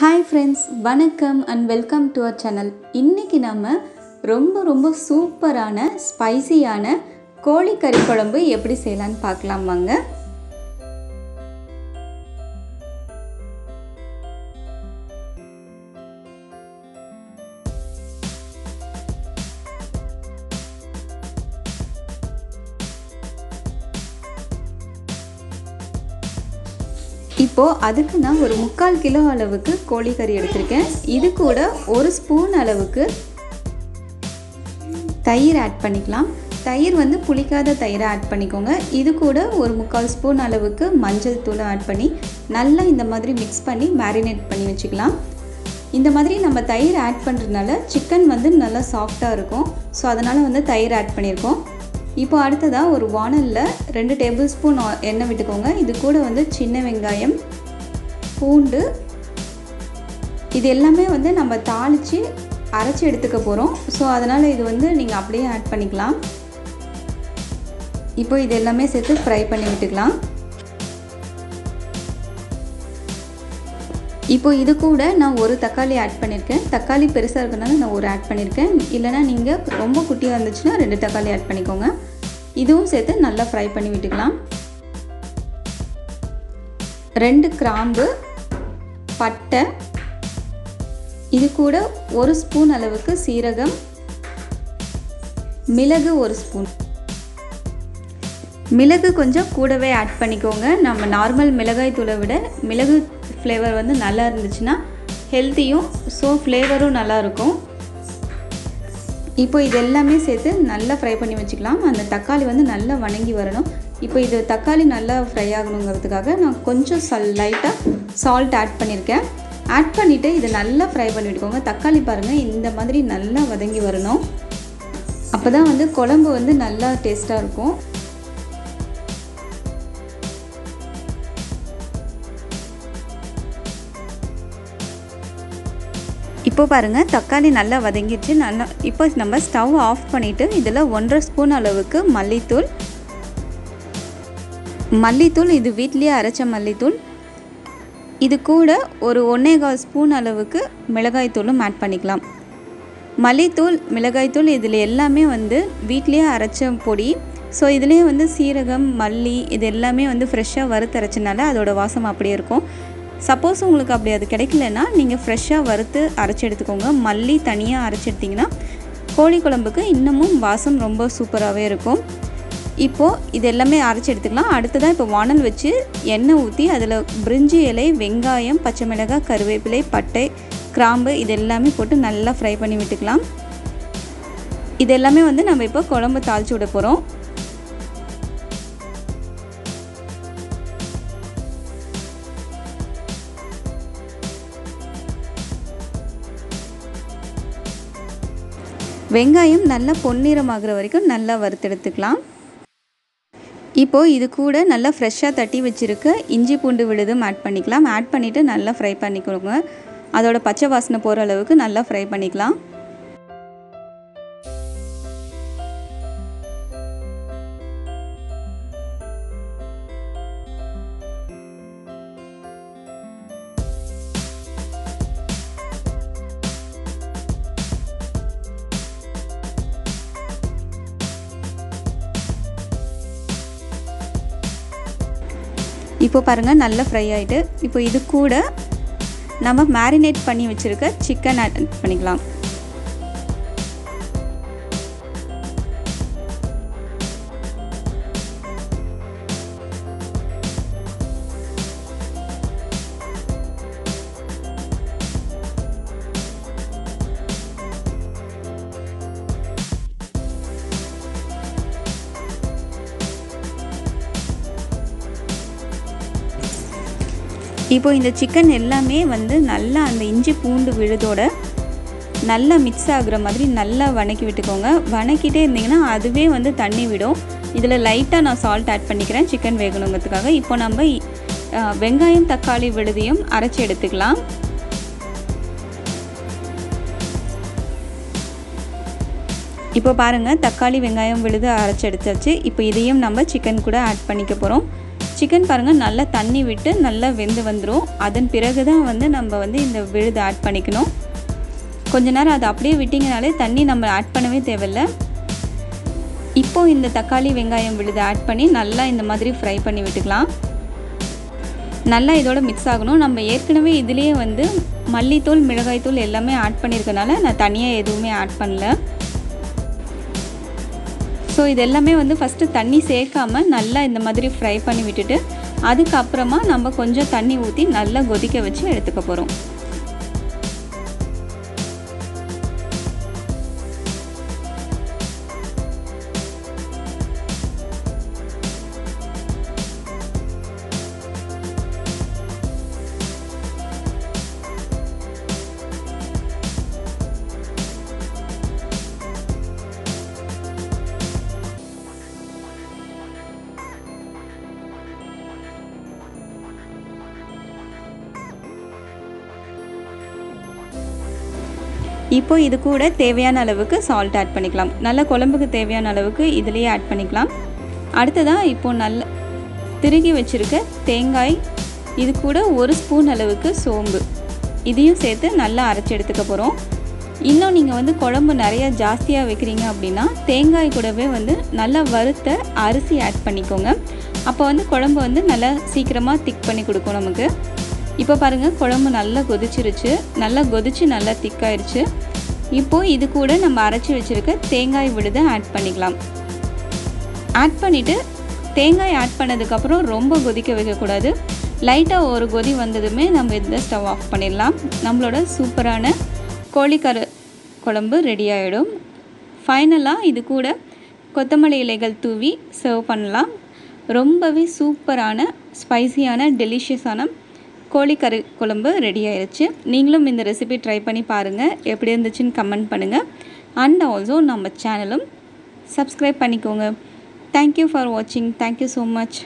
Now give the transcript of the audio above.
Hi friends, வணக்கம் and welcome to our channel. இன்றைக்கி நம்ம ரொம்ப சூப்பரான ஸ்பைசியான கோழிக்கறி குழம்பு எப்படி செய்யலான்னு பார்க்கலாம் வாங்க. இப்போது அதுக்கு நான் ஒரு 3/4 கிலோ அளவுக்கு கோழிக்கறி எடுத்திருக்கேன். இது கூட 1 ஸ்பூன் அளவுக்கு தயிர் ஆட் பண்ணிக்கலாம். தயிர் புளிக்காத தயிரை ஆட் பண்ணிக்கோங்க. இது கூட ஒரு 3/4 ஸ்பூன் அளவுக்கு மஞ்சள் தூளை ஆட் பண்ணி நல்லா இந்த மாதிரி மிக்ஸ் பண்ணி மேரினேட் பண்ணி வச்சுக்கலாம். இந்த மாதிரி நம்ம தயிர் ஆட் பண்ணுறதுனால சிக்கன் நல்லா சாஃப்டாக இருக்கும். ஸோ அதனால் தயிர் ஆட் பண்ணியிருக்கோம். இப்போ அடுத்ததாக ஒரு வானலில் 2 டேபிள் ஸ்பூன் எண்ணெய் விட்டுக்கோங்க. இது கூட சின்ன வெங்காயம், பூண்டு, இது எல்லாமே நம்ம தாளித்து அரைச்சி எடுத்துக்க போகிறோம். ஸோ அதனால் இது நீங்கள் அப்படியே ஆட் பண்ணிக்கலாம். இப்போ இது எல்லாமே சேர்த்து ஃப்ரை பண்ணி விட்டுக்கலாம். இப்போ இது கூட நான் ஒரு தக்காளி ஆட் பண்ணியிருக்கேன். தக்காளி பெருசாக இருக்கிறதுனால நான் ஒரு ஆட் பண்ணியிருக்கேன். இல்லைனா நீங்கள் ரொம்ப குட்டியாக இருந்துச்சுன்னா 2 தக்காளி ஆட் பண்ணிக்கோங்க. இதுவும் சேர்த்து நல்லா ஃப்ரை பண்ணி விட்டுக்கலாம். 2 கிராம்பு, பட்டை, இது கூட 1 ஸ்பூன் அளவுக்கு சீரகம், மிளகு 1 ஸ்பூன். மிளகு கொஞ்சம் கூடவே ஆட் பண்ணிக்கோங்க. நம்ம நார்மல் மிளகாய் தூளை விட மிளகு ஃப்ளேவர் நல்லா இருந்துச்சுன்னா ஹெல்த்தியும், ஸோ ஃப்ளேவரும் நல்லாயிருக்கும். இப்போ இது எல்லாமே சேர்த்து நல்லா ஃப்ரை பண்ணி வச்சுக்கலாம். அந்த தக்காளி நல்லா வணங்கி வரணும். இப்போ இது தக்காளி நல்லா ஃப்ரை ஆகணுங்கிறதுக்காக நான் கொஞ்சம் லைட்டாக சால்ட் ஆட் பண்ணியிருக்கேன். ஆட் பண்ணிவிட்டு இதை நல்லா ஃப்ரை பண்ணி விட்டுக்கோங்க. தக்காளி பாருங்கள், இந்த மாதிரி நல்லா வதங்கி வரணும். அப்போ தான் குழம்பு நல்லா டேஸ்ட்டாக இருக்கும். இப்போ பாருங்கள், தக்காளி நல்லா வதங்கிடுச்சு. இப்போ நம்ம ஸ்டவ் ஆஃப் பண்ணிவிட்டு இதில் 1.5 ஸ்பூன் அளவுக்கு மல்லித்தூள், இது வீட்லேயே அரைச்ச மல்லித்தூள், இது கூட ஒரு 1.25 ஸ்பூன் அளவுக்கு மிளகாய்த்தூளும் ஆட் பண்ணிக்கலாம். மல்லித்தூள், மிளகாய்த்தூள் இதில் எல்லாமே வீட்லேயே அரைச்ச பொடி. ஸோ இதுலேயே சீரகம், மல்லி இது எல்லாமே ஃப்ரெஷ்ஷாக வறுத்தரைச்சனால அதோடய வாசம் அப்படியே இருக்கும். சப்போஸ் உங்களுக்கு அப்படி அது கிடைக்கலன்னா நீங்கள் ஃப்ரெஷ்ஷாக வறுத்து அரைச்சி எடுத்துக்கோங்க. மல்லி தனியாக அரைச்சி எடுத்திங்கன்னா கோழி குழம்புக்கு இன்னமும் வாசம் ரொம்ப சூப்பராகவே இருக்கும். இப்போது இது எல்லாமே அரைச்சி எடுத்துக்கலாம். அடுத்ததாக இப்போ வானல் வச்சு எண்ணெய் ஊற்றி அதில் பிரிஞ்சி இலை, வெங்காயம், பச்சை மிளகாய், கருவேப்பிலை, பட்டை, கிராம்பு இது எல்லாமே போட்டு நல்லா ஃப்ரை பண்ணி விட்டுக்கலாம். இது எல்லாமே நம்ம இப்போ குழம்பு தாளித்து விட போகிறோம். வெங்காயம் நல்லா பொன்னிறமாகிற வரைக்கும் நல்லா வறுத்தெடுத்துக்கலாம். இப்போது இது கூட நல்லா ஃப்ரெஷ்ஷாக தட்டி வச்சுருக்க இஞ்சி பூண்டு விழுதும் ஆட் பண்ணிக்கலாம். ஆட் பண்ணிவிட்டு நல்லா ஃப்ரை பண்ணிக்கோங்க. அதோட பச்சை வாசனை போகிற அளவுக்கு நல்லா ஃப்ரை பண்ணிக்கலாம். இப்போ பாருங்கள், நல்லா ஃப்ரை ஆகிட்டு இப்போ இது கூட நம்ம மேரினேட் பண்ணி வச்சுருக்க சிக்கன் ஆட் பண்ணிக்கலாம். இப்போ இந்த சிக்கன் எல்லாமே நல்லா அந்த இஞ்சி பூண்டு விழுதோட நல்லா மிக்ஸ் ஆகுற மாதிரி நல்லா வணக்கி விட்டுக்கோங்க. வணக்கிட்டே இருந்தீங்கன்னா அதுவே தண்ணி விடும். இதில் லைட்டாக நான் சால்ட் ஆட் பண்ணிக்கிறேன் சிக்கன் வேகணுங்கிறதுக்காக. இப்போ நம்ம வெங்காயம், தக்காளி விழுதையும் அரைச்சி எடுத்துக்கலாம். இப்போ பாருங்கள், தக்காளி, வெங்காயம் விழுது அரைச்சி எடுத்தாச்சு. இப்போ இதையும் நம்ம சிக்கன் கூட ஆட் பண்ணிக்க போகிறோம். சிக்கன் பாருங்கள் நல்லா தண்ணி விட்டு நல்லா வெந்து வந்துடும். அதன் பிறகு தான் வந்து நம்ம வந்து இந்த விழுதை ஆட் பண்ணிக்கணும். கொஞ்ச நேரம் அதை அப்படியே விட்டிங்கனாலே தண்ணி நம்ம ஆட் பண்ணவே தேவையில்லை. இப்போது இந்த தக்காளி வெங்காயம் விழுதை ஆட் பண்ணி நல்லா இந்த மாதிரி ஃப்ரை பண்ணி விட்டுக்கலாம். நல்லா இதோட மிக்ஸ் ஆகணும். நம்ம ஏற்கனவே இதுலேயே வந்து மல்லித்தூள் மிளகாய்த்தூள் எல்லாமே ஆட் பண்ணியிருக்கனால நான் தனியாக எதுவுமே ஆட் பண்ணல. ஸோ இது எல்லாமே வந்து ஃபஸ்ட்டு தண்ணி சேர்க்காமல் நல்லா இந்த மாதிரி ஃப்ரை பண்ணி விட்டுட்டு அதுக்கப்புறமா நம்ம கொஞ்சம் தண்ணி ஊற்றி நல்லா கொதிக்க வச்சு எடுத்துக்க போகிறோம். இப்போ இது கூட தேவையான அளவுக்கு சால்ட் ஆட் பண்ணிக்கலாம். நல்ல குழம்புக்கு தேவையான அளவுக்கு இதிலேயே ஆட் பண்ணிக்கலாம். அடுத்ததாக இப்போது நல்ல திருகி வச்சுருக்க தேங்காய், இது கூட 1 ஸ்பூன் அளவுக்கு சோம்பு இதையும் சேர்த்து நல்லா அரைச்சி எடுத்துக்க போகிறோம். இன்னும் நீங்கள் வந்து குழம்பு நிறையா ஜாஸ்தியாக வைக்கிறீங்க அப்படின்னா தேங்காய் கூடவே வந்து நல்லா வறுத்த அரிசி ஆட் பண்ணிக்கோங்க. அப்போ வந்து குழம்பு வந்து நல்லா சீக்கிரமாக திக் பண்ணி கொடுக்கும் நமக்கு. இப்போ பாருங்கள் குழம்பு நல்லா கொதிச்சிருச்சு. நல்லா கொதிச்சு நல்லா திக்காயிருச்சு. இப்போது இது கூட நம்ம அரைச்சி வச்சுருக்க தேங்காய் விழுதை ஆட் பண்ணிக்கலாம். ஆட் பண்ணிவிட்டு தேங்காய் ஆட் பண்ணதுக்கப்புறம் ரொம்ப கொதிக்க வைக்கக்கூடாது. லைட்டாக ஒரு கொதி வந்ததுமே நம்ம இதில் ஸ்டவ் ஆஃப் பண்ணிடலாம். நம்மளோட சூப்பரான கோழிக்கறி குழம்பு ரெடி ஆகிடும். ஃபைனலாக இது கூட கொத்தமல்லி இலைகள் தூவி சர்வ் பண்ணலாம். ரொம்பவே சூப்பரான ஸ்பைசியான டெலிஷியஸான கோழிக்கறி குழம்பு ரெடி ஆயிடுச்சு. நீங்களும் இந்த ரெசிபி ட்ரை பண்ணி பாருங்கள். எப்படி இருந்துச்சுன்னு கமெண்ட் பண்ணுங்கள். அண்ட் ஆல்சோ நம்ம சேனலும் சப்ஸ்கிரைப் பண்ணிக்கோங்க. தேங்க்யூ ஃபார் வாட்சிங். Thank you so much.